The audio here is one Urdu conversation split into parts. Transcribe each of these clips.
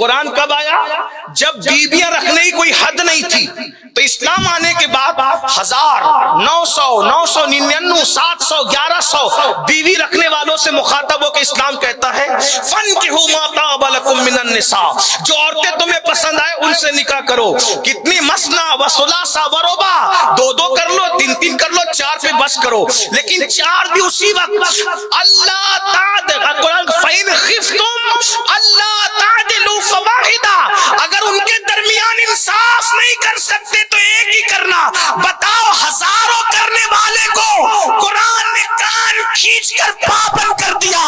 قرآن کب آیا؟ جب بیویاں رکھنے کی کوئی حد نہیں تھی. تو اسلام آنے کے بعد 1000 900 999 700 1100 بیوی رکھنے والوں سے مخاطب ہو کے اسلام کہتا ہے فَانْكِحُوا مَا طَابَ لَكُم مِّنَ النِّسَاءِ، جو عورتیں تمہیں پسند آئے ان سے نکاح کرو. کتنی مثنى وثلاث ورباع، 2 کر لو، 3 کر لو، 4 پہ بس کرو. لیکن 4 بھی اسی وقت اللہ تعدل، قرآن فَإِنْ خِفْتُمْ أَلَّا تَعْدِلُوا فَوَاحِدَةً، اگر ان کے درمیان انصاف نہیں کر سکتے تو ایک ہی کرنا. بتاؤ ہزاروں کرنے والے کو قرآن نے کان کھینچ کر پابند کر دیا.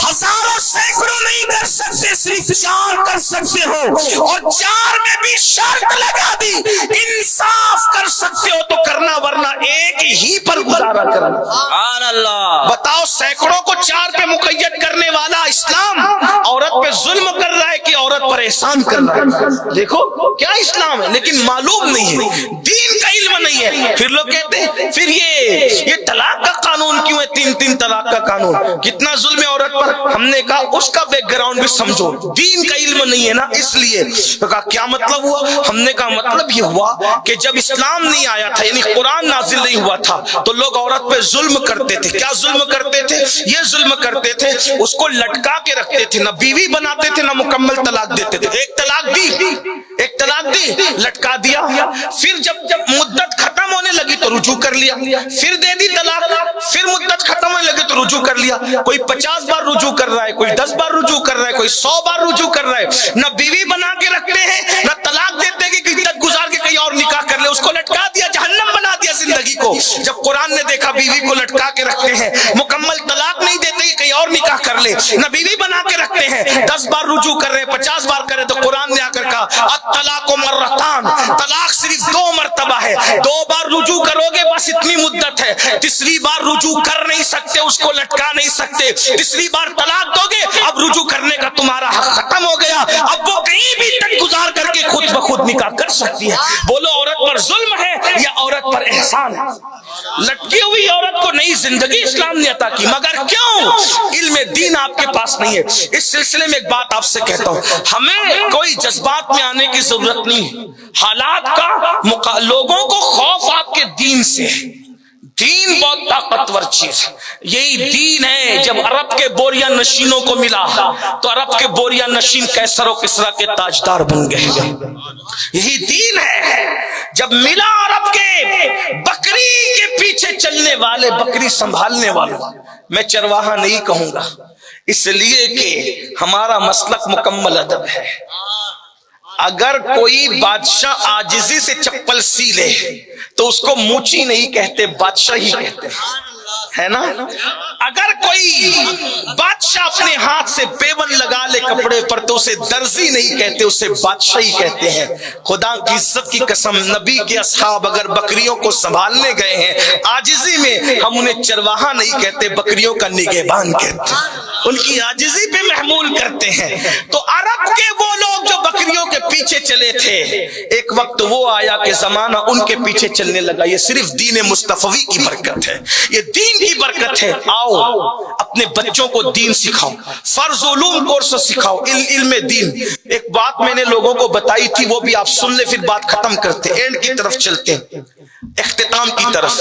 ہزاروں سینکڑوں نہیں کر سکتے، صرف 4 کر سکتے ہو، اور 4 میں بھی شرط لگا دی انصاف کر سکتے ہو تو کرنا، ورنہ ایک ہی پر گزارا کرنا. سبحان اللہ. بتاؤ سینکڑوں کو 4 پہ مقید کرنے والا اسلام عورت پہ ظلم کر رہا ہے کہ عورت پر احسان کر رہا ہے. دیکھو کیا اسلام ہے، لیکن معلوم نہیں ہے، دین کا علم نہیں ہے. پھر لوگ کہتے ہیں پھر یہ طلاق کا قانون کیوں ہے، 3 طلاق کا قانون، کتنا ظلم ہے عورت پر. ہم نے کہا اس کا بیک گراؤنڈ بھی سمجھو، دین کا علم نہیں ہے نا اس لیے. تو کہا کیا مطلب ہوا؟ ہم نے کہا مطلب یہ ہوا کہ جب اسلام نہیں آیا تھا، یعنی قرآن نازل نہیں ہوا تھا، تو لوگ عورت پہ ظلم کرتے تھے. کیا ظلم کرتے تھے؟ یہ ظلم کرتے تھے اس کو لٹکا کے رکھتے تھے، نہ بیوی بناتے تھے نہ مکمل طلاق دیتے تھے. ایک طلاق دی لٹکا دیا، پھر جب مدت ختم ہونے لگی تو رجوع کر لیا، پھر دے دی طلاق، پھر مدت ختم ہونے لگی تو رجوع کر لیا. کوئی 50 بار رجوع کر رہا ہے، کوئی 10 بار رجوع کر رہا ہے، کوئی 100 بار رجوع کر رہا ہے. نہ بیوی بنا کے رکھتے ہیں نہ طلاق دیتے کہ عدت گزار کے کہیں اور نکاح کر لے. اس کو لٹکا دیا، جہنم بنا دیا زندگی کو. جب قرآن نے دیکھا بیوی کو لٹکا کے رکھتے ہیں، مکمل طلاق نہیں دیتے کہ کہیں اور نکاح کر لے، نہ بیوی بنا کے رکھتے ہیں، 10 بار رجوع کر رہے ہیں، 50 بار کر رہے، تو قرآن نے آ کر کہا الطلاق مرتان، طلاق صرف 2 مرتبہ ہے. 2 بار رجوع کرو گے بس اتنی مدت ہے، تیسری بار رجوع کر نہیں سکتے، اس کو لٹکا نہیں سکتے. تیسری بار طلاق دو گے، اب رجوع کرنے کا تمہارا حق ختم ہو گیا. اب وہ کہیں بھی تک گزار کر کے خود بخود نکاح کر سکتی ہے. بولو عورت پر ظلم ہے یا عورت پر احسان ہے؟ لٹکی ہوئی عورت کو نئی زندگی اسلام نے عطا کی، مگر کیوں؟ علم دین آپ کے پاس نہیں ہے. اس سلسلے میں ایک بات آپ سے کہتا ہوں، ہمیں کوئی جذبات میں آنے کی ضرورت نہیں. حالات کا لوگوں کو خوف آپ کے دین سے. دین بہت طاقتور چیز ہے، یہی دین ہے. جب عرب کے بوریا نشینوں کو ملا تو عرب کے بوریا نشین کیسر و کسرا کے تاجدار بن گئے. یہی دین ہے. جب ملا عرب کے بکری کے پیچھے چلنے والے، بکری سنبھالنے والوں، میں چرواہا نہیں کہوں گا اس لیے کہ ہمارا مسلک مکمل ادب ہے. اگر کوئی بادشاہ عاجزی سے چپل سی لے تو اس کو موچی نہیں کہتے، بادشاہ ہی کہتے ہے نا. اگر کوئی بادشاہ اپنے ہاتھ سے پیون لگا لے کپڑے پر تو اسے درزی نہیں کہتے، اسے بادشاہ ہی کہتے ہیں. خدا کی عزت کی قسم، نبی کے اصحاب اگر بکریوں کو سنبھالنے گئے ہیں عاجزی میں، ہم انہیں چرواہا نہیں کہتے، بکریوں کا نگہبان کہتے ہیں. ان کی عاجزی پہ محمول کرتے ہیں. تو عرب کے وہ لوگ جو بکریوں کے پیچھے چلے تھے، ایک وقت وہ آیا کہ زمانہ ان کے پیچھے چلنے لگا. یہ صرف دین مصطفی کی برکت ہے، یہ دین کی برکت ہے. آؤ اپنے بچوں کو دین سکھاؤ، فرض علوم کورس سکھاؤ، علم دین. ایک بات میں نے لوگوں کو بتائی تھی، وہ بھی آپ سن لے، پھر بات ختم کرتے، اینڈ کی طرف چلتے، اختتام کی طرف.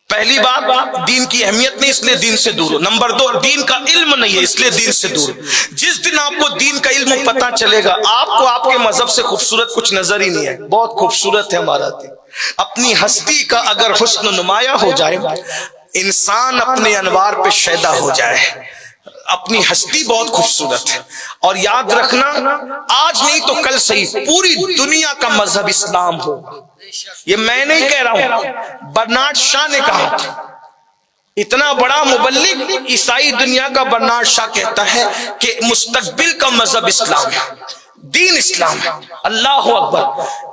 پہلی بات، دین کی اہمیت نہیں اس لیے دین سے دور ہو. نمبر 2، دین کا علم نہیں ہے اس لیے دین سے دور. جس دن آپ کو دین کا علم پتا چلے گا، آپ کو آپ کے مذہب سے خوبصورت کچھ نظر ہی نہیں ہے. بہت خوبصورت ہے ہمارا دین. اپنی ہستی کا اگر حسن نمایاں ہو جائے، انسان اپنے انوار پہ شیدا ہو جائے. اپنی ہستی بہت خوبصورت ہے. اور یاد رکھنا، آج نہیں تو کل صحیح پوری دنیا کا مذہب اسلام ہو. یہ میں نہیں کہہ رہا ہوں، برنارڈ شاہ نے کہا تھا. اتنا بڑا مبلغ عیسائی دنیا کا برنارڈ شاہ کہتا ہے کہ مستقبل کا مذہب اسلام ہے، دین اسلام ہے. اللہ اکبر.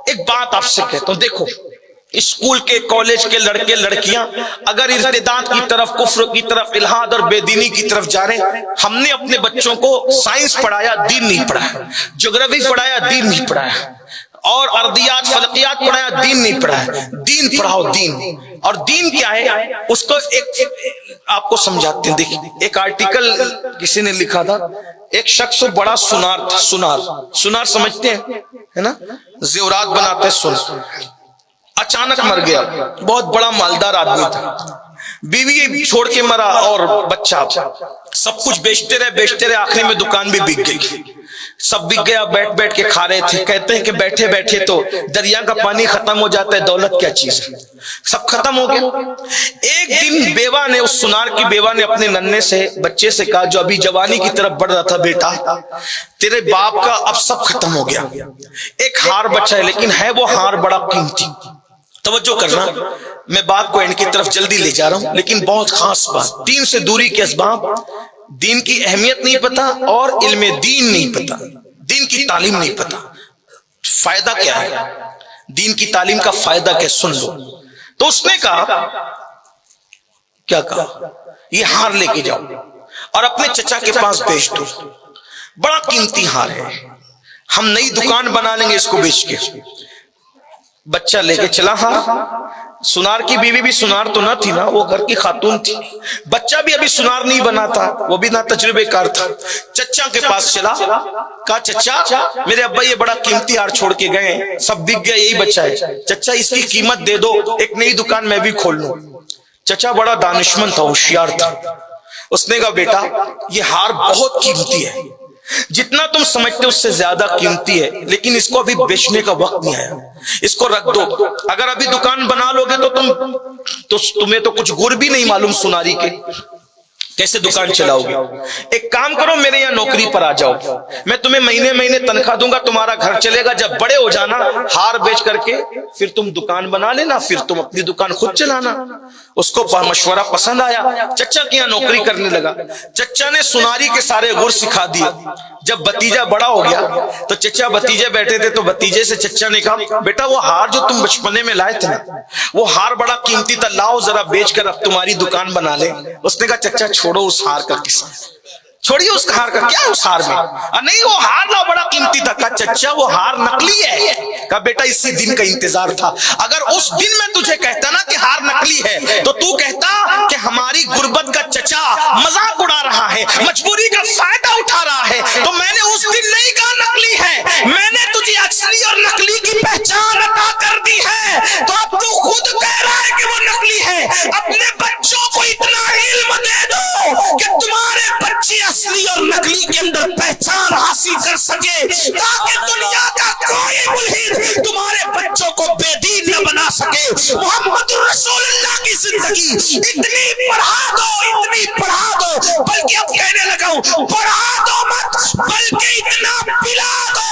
ایک بات آپ سے کہتا ہوں، دیکھو اسکول کے کالج کے لڑکے لڑکیاں اگر ارتداد کی طرف، کفر کی طرف، الحاد اور بے دینی کی طرف جا رہے ہیں، ہم نے اپنے بچوں کو سائنس پڑھایا، دین نہیں پڑھایا، جغرافی پڑھایا، دین نہیں پڑھایا. اور ارضیات فلکیات پڑھایا، دین نہیں پڑھایا. دین پڑھاؤ، دین. اور دین کیا ہے اس کو ایک آپ کو سمجھاتے ہیں. دیکھیں ایک آرٹیکل کسی نے لکھا تھا، ایک شخص بڑا سنار تھا. سنار سمجھتے ہیں ہے نا، زیورات بناتے ہیں. اچانک مر گیا. بہت بڑا مالدار آدمی تھا. بیوی چھوڑ کے مرا اور بچہ. سب کچھ بیچتے رہے آخری میں دکان بھی بک گئی. سب بک گیا، بیٹھ بیٹھ کے کھا رہے تھے. کہتے ہیں کہ بیٹھے بیٹھے تو دریا کا پانی ختم ہو جاتا ہے، دولت کیا چیز ہے، سب ختم ہو گیا. ایک دن بیوہ نے، اس سنار کی بیوہ نے اپنے ننھے سے بچے سے کہا جو ابھی جوانی کی طرف بڑھ رہا تھا، بیٹا تیرے باپ کا اب سب ختم ہو گیا، ایک ہار بچا ہے، لیکن ہے وہ ہار بڑا قیمتی. توجہ کرنا، میں بات کو اینڈ کی طرف جلدی لے جا رہا ہوں، لیکن بہت خاص بات. دین سے دوری کے اسباب، دین کی اہمیت نہیں پتا اور علم دین نہیں پتا، دین کی تعلیم نہیں پتا. فائدہ کیا ہے دین کی تعلیم کا؟ فائدہ کیا؟ سن لو. تو اس نے کہا، کیا کہا؟ یہ ہار لے کے جاؤ اور اپنے چچا کے پاس بیچ دو، بڑا قیمتی ہار ہے، ہم نئی دکان بنا لیں گے اس کو بیچ کے. بچہ لے کے چلا ہار. سنار کی بیوی بھی سنار تو نہ تھی نا، وہ گھر کی خاتون تھی. بچہ بھی ابھی سنار نہیں بنا تھا، وہ بھی نہ تجربے کار تھا. چچا کے پاس چلا، کہا چچا میرے ابا یہ بڑا قیمتی ہار چھوڑ کے گئے، سب بک گیا، یہی بچہ ہے. چچا اس کی قیمت دے دو، ایک نئی دکان میں بھی کھول لوں. چچا بڑا دانشمند تھا، ہوشیار تھا. اس نے کہا بیٹا یہ ہار بہت قیمتی ہے، جتنا تم سمجھتے اس سے زیادہ قیمتی ہے، لیکن اس کو ابھی بیچنے کا وقت نہیں آیا، اس کو رکھ دو. اگر ابھی دکان بنا لو گے تو تمہیں تو کچھ گر بھی نہیں معلوم سناری کے، کیسے دکان چلاؤ گے. ایک کام کرو، میرے یہاں نوکری پر آ جاؤ، میں تمہیں مہینے مہینے تنخواہ دوں گا، تمہارا گھر چلے گا. جب بڑے ہو جانا ہار بیچ کر کے پھر تم دکان بنا لینا، پھر تم اپنی دکان خود چلانا. اس کو مشورہ پسند آیا، چچا کے یہاں نوکری کرنے لگا. چچا نے سناری کے سارے گر سکھا دیے. جب بتیجا بڑا ہو گیا تو چچا بتیجے بیٹھے تھے، تو بتیجے سے چچا نے کہا بیٹا وہ ہار جو تم بچپنے میں لائے تھے نا، وہ ہار بڑا قیمتی تھا، لاؤ ذرا بیچ کر اب تمہاری دکان بنا لے. اس نے کہا چچا چھوڑو اس ہار کا قصہ، چھوڑیے اس ہار کا، کیا اس ہار میں؟ نہیں وہ ہار لاؤ بڑا قیمتی تھا. کہا چچا وہ ہار نقلی ہے. کہا بیٹا اسی دن کا انتظار تھا، اگر اس دن میں تجھے کہتا نا کہ ہار نقلی ہے تو تو کہتا کہ ہماری غربت کا چچا مذاق اڑا رہا ہے، مجبوری کا فائدہ اٹھا رہا ہے. تو میں نے اس دن نہیں کہا نقلی ہے، میں نے تجھے اصلی اور نقلی کی پہچان عطا کر دی ہے، تو اب تو خود کہہ رہا ہے کہ وہ نقلی ہے. اپنے بچوں کو اتنا علم دے دو کہ تمہارے بچے اصلی اور نقلی کے اندر پہچان حاصل کر سکے، تاکہ دنیا کا کوئی ملحد تمہارے بچوں کو بے دین نہ بنا سکے. محمد رسول اللہ کی زندگی اتنی پڑھا دو، بلکہ اب کہنے لگا ہوں پڑھا دو مت، بلکہ اتنا پلا دو،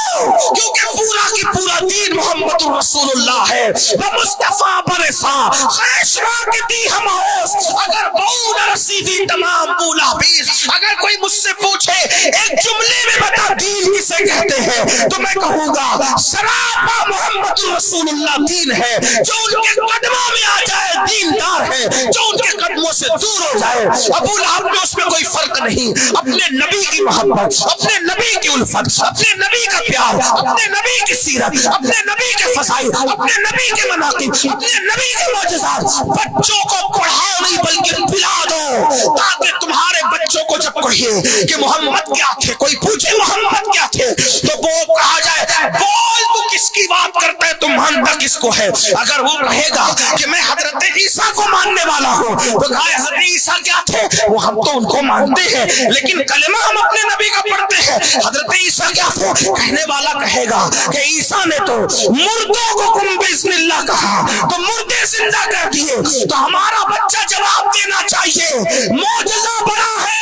کیونکہ پورا کی پورا دین محمد رسول اللہ ہے. وہ مصطفیٰ برسا خیشوا کے دی ہم ہوس، اگر بہو نہ رسیدی تمام بولا بیس. اگر کوئی مجھ سے پوچھے ایک جملے میں بتا دین کسے کہتے ہیں، تو میں کہوں گا سراپا محمد رسول اللہ دین ہے. جو ان کے قدموں میں آ جائے دیندار ہے، جو ان کے قدموں سے دور ہو جائے. ابو لہب میں اس میں کوئی فرق نہیں. اپنے نبی کی محبت، اپنے نبی کی الفت، اپنے نبی کا پیار، اپنے نبی کی سیرت، اپنے نبی کے فضائل، اپنے نبی کے مناقب، اپنے نبی کے معجزات بچوں کو پڑھاؤ نہیں بلکہ پلا دو، تاکہ تمہارے بچوں کو جب کہیے کہ محمد کیا تھے، کوئی پوچھے محمد کیا تھے، تو وہ کہا جائے بول تو کس کی بات کرتا ہے، تم مانتا کس کو ہے. اگر وہ کہے گا کہ میں حضرت عیسیٰ کو ماننے والا ہوں، تو کہا حضرت عیسیٰ کیا تھے، وہ ہم تو ان کو مانتے ہیں لیکن کلمہ ہم اپنے نبی کا پڑھتے ہیں. حضرت عیسیٰ کیا تھے، کہنے والا کہے گا کہ عیسیٰ نے تو مردوں کو کن بسم اللہ کہا تو مردے زندہ کر دیے. تو ہمارا بچہ جواب دینا چاہیے معجزہ بڑا ہے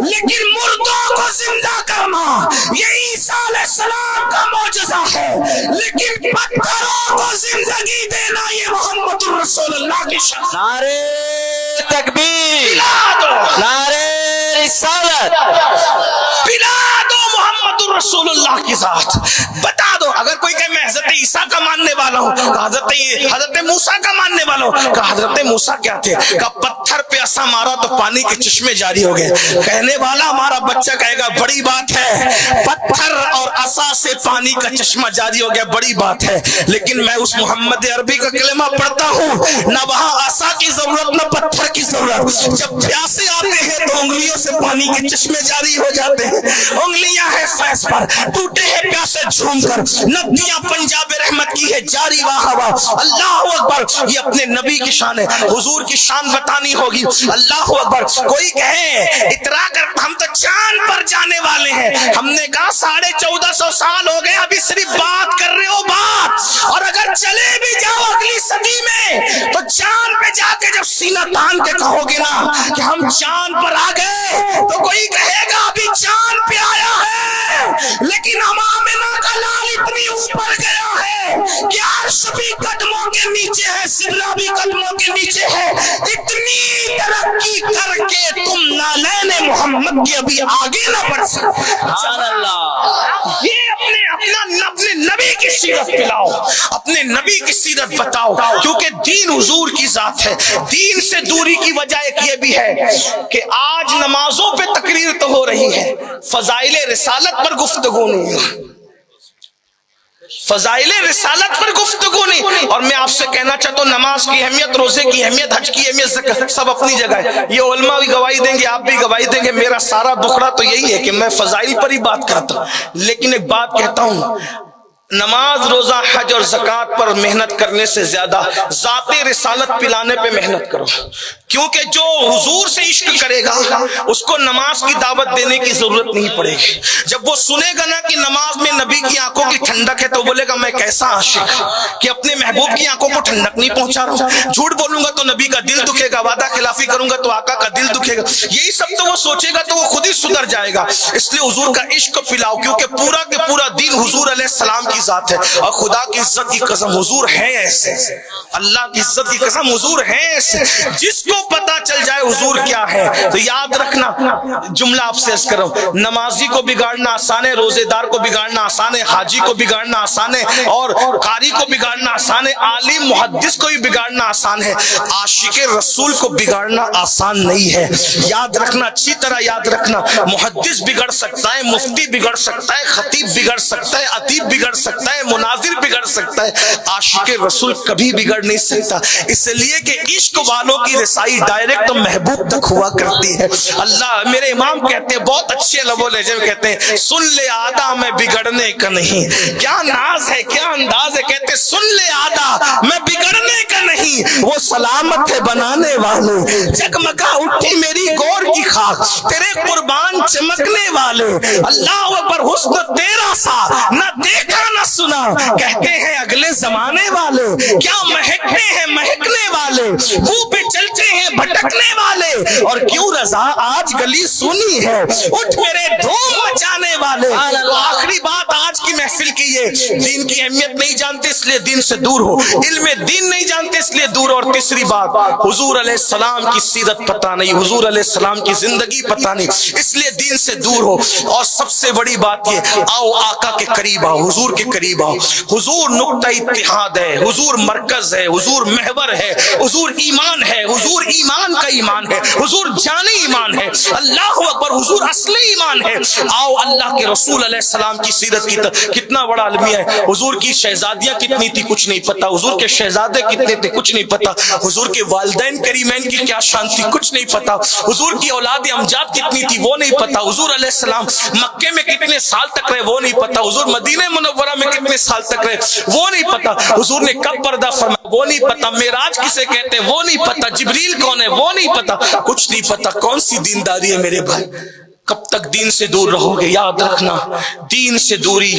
لیکن مردوں کو زندہ کرنا یہ عیسیٰ علیہ السلام کا معجزہ ہے، لیکن پتھروں کو زندگی دینا یہ محمد رسول اللہ کی شان. نعرہ تکبیر، پلا دو، نعرہ رسالت، پلا دو محمد رسول اللہ کی ذات. بتا دو. اگر کوئی کہ میں حضرت عیسیٰ کا ماننے والا ہوں، کہا حضرت موسیٰ کا ماننے والا ہوں، کہا حضرت موسیٰ کیا تھے؟ کہا پتھر پہ عصا مارا تو پانی کے چشمے جاری ہو گئے۔ کہنے والا ہمارا بچہ کہے گا بڑی بات ہے، پتھر اور عصا سے پانی کا چشمہ جاری ہو گیا، بڑی بات ہے، لیکن میں اس محمد عربی کا کلمہ پڑھتا ہوں، نہ وہاں عصا کی ضرورت نہ پتھر کی ضرورت، جب پیاسے آتے ہیں تو انگلیوں سے پانی کے چشمے جاری ہو جاتے ہیں، انگلیاں ہیں فیض پر، ٹوٹے ہیں پیاسے جھوم کر، ندیاں پنجاب رحمت کی ہے جاری، واہ واہ اللہ اکبر۔ یہ اپنے نبی کی شان ہے، حضور کی شان بتانی ہوگی، اللہ اکبر۔ کوئی کہے اترا کر ہم تو چاند پر جانے والے ہیں، ہم نے کہا 1450 سال ہو گئے، ابھی صرف بات کر رہے ہو بات، اور اگر چلے بھی جاؤ اگلی صدی میں تو چاند پہ جا کے جب سینہ تان کے کہو گے نا کہ ہم چاند پر آ گئے تو کوئی کہے گا ابھی چاند پہ آیا ہے لیکن آمنہ کا لال اتنی اوپر گیا ہے کہ عرش بھی قدموں کے نیچے ہے، سدرہ بھی قدموں کے نیچے ہے، اتنی ترقی کر کے تم نالین محمد کے ابھی آگے نہ بڑھ سکتے۔ سبحان اللہ۔ یہ اپنے نبی کی سیرت پلاؤ، اپنے نبی کی سیرت بتاؤ، کیونکہ دین حضور کی ذات ہے۔ دین سے دوری کی وجہ ایک یہ بھی ہے کہ آج نمازوں پہ تقریر تو ہو رہی ہے، فضائل رسالت پر گفتگو نہیں ہے، فضائل رسالت پر گفتگو نہیں۔ اور میں آپ سے کہنا چاہتا ہوں نماز کی اہمیت، روزے کی اہمیت، حج کی اہمیت، زکات سب اپنی جگہ ہے، یہ علماء بھی گواہی دیں گے، آپ بھی گواہی دیں گے۔ میرا سارا دکھڑا تو یہی ہے کہ میں فضائل پر ہی بات کرتا ہوں، لیکن ایک بات کہتا ہوں، نماز روزہ حج اور زکات پر محنت کرنے سے زیادہ ذات رسالت پلانے پہ محنت کرو، کیونکہ جو حضور سے عشق کرے گا اس کو نماز کی دعوت دینے کی ضرورت نہیں پڑے گی۔ جب وہ سنے گا نا کہ نماز میں نبی کی آنکھوں کی ٹھنڈک ہے تو بولے گا میں کیسا عاشق کہ اپنے محبوب کی آنکھوں کو ٹھنڈک نہیں پہنچا رہا ہوں، جھوٹ بولوں گا تو نبی کا دل دکھے گا، وعدہ خلافی کروں گا تو آقا کا دل دکھے گا، یہی سب تو وہ سوچے گا تو وہ خود ہی سدھر جائے گا۔ اس لیے حضور کا عشق پلاؤ، کیونکہ پورا کے پورا دین حضور علیہ السلام کی ذات ہے، اور خدا کی عزت کی قسم حضور ہے ایسے، اللہ کی عزت کی قسم حضور ہے ایسے، جس کو پتا چل جائے حضور کیا ہے تو یاد رکھنا جملہ آپ سے عرض کروں، نمازی کو بگاڑنا آسان ہے، روزے دار کو بگاڑنا آسان ہے، حاجی کو بگاڑنا آسان ہے، اور قاری کو بگاڑنا آسان ہے، عالم محدث کو بھی بگاڑنا آسان ہے، عاشق رسول کو بگاڑنا آسان نہیں ہے۔ یاد رکھنا، اچھی طرح یاد رکھنا، محدث بگڑ سکتا ہے، مفتی بگڑ سکتا ہے، خطیب بگڑ سکتا ہے، ادیب بگڑ سکتا ہے، مناظر بگڑ سکتا ہے، عاشق رسول کبھی بگڑ نہیں سکتا، اس لیے کہ عشق والوں کی رسائی ڈائریکٹ محبوب تک ہوا کرتی ہے۔ اللہ میرے امام کہتے ہیں بہت اچھے لب و لہجے میں کہتے ہیں، سن لے آدھا میں بگڑنے کا نہیں، کیا ناز ہے کیا انداز ہے، کہتے ہیں سن لے آدھا میں بگڑنے کا نہیں، وہ سلامت ہے بنانے والے، جگمگا اٹھی میری گور کی خاک تیرے قربان چمکنے والے، اللہ اکبر حسن تیرا سا نہ دیکھا نہ سنا، کہتے ہیں اگلے زمانے والے، کیا مہکتے ہیں مہکنے والے، منہ پہ چلتے ہیں بھٹکنے والے، اور کیوں رضا آج گلی سنی ہے، اٹھ میرے دھوم مچانے والے۔ تو آخری بات آج کی محفل کی یہ، دین کی اہمیت نہیں جانتے اس لیے دین سے دور ہو، علم دین نہیں جانتے اس لیے دور ہو، اور تیسری بات حضور علیہ السلام کی سیرت پتہ نہیں، حضور علیہ السلام کی زندگی پتہ نہیں، اس لیے دین سے دور ہو۔ اور سب سے بڑی بات یہ، آؤ آقا کے قریب آؤ، حضور کے قریب آؤ، حضور نقطہ اتحاد ہے، حضور مرکز ہے، حضور محور ہے، حضور ایمان ہے، حضور ایمان کا ایمان ہے، حضور جانی ایمان ہے، اللہ اکبر، حضور اصل ایمان ہے۔ آؤ اللہ کے رسول علیہ السلام کی سیرت کی کتنا بڑا المیہ ہے، حضور کی شہزادیاں کتنی تھی کچھ نہیں پتا، حضور کے شہزادے کتنے تھے کچھ نہیں پتا، حضور کے والدین کریمین کی کیا شان تھی کچھ نہیں پتا، حضور کی اولاد امجاد کتنی تھی وہ نہیں پتا، حضور علیہ السلام مکے میں کتنے سال تک رہے وہ نہیں پتا، حضور مدینہ منورہ میں کتنے سال تک رہے وہ نہیں پتا، حضور نے کب پردہ فرمایا وہ نہیں پتا، معراج کسے کہتے ہیں وہ نہیں پتا، جبریل کون ہے وہ نہیں پتا، کچھ نہیں پتا۔ کون سی دینداری ہے میرے بھائی؟ کب تک دین سے دور رہو گے؟ یاد رکھنا دین سے دوری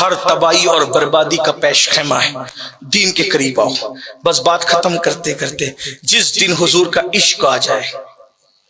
ہر تباہی اور بربادی کا پیش خیمہ ہے، دین کے قریب آؤ۔ بس بات ختم کرتے کرتے، جس دن حضور کا عشق آ جائے،